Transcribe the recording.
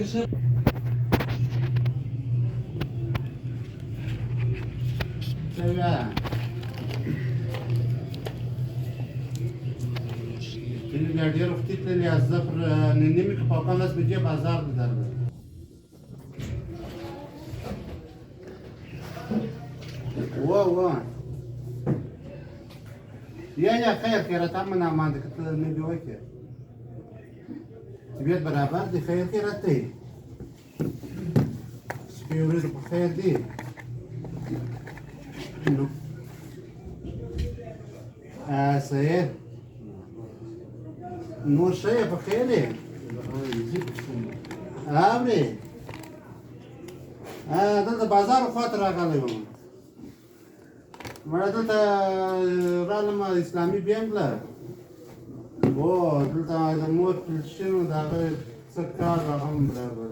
Şimdi ډېر وختي تللې زه پر نیمې که پاو کم 10 بجې بازار ته درغلم. یا خیر خیرات هم من آماده که ته نه دې وکړې طبیعت برابر دی خیر خیرات دی شپې ورځې په خیر دی صحیح نور ښه یې په خیر یې اورې دلته بازار خواته راغلی وم مړه دلته رالم اسلامي بینک له دلته د مور پلشن د هغه څه کار هغه هم برابر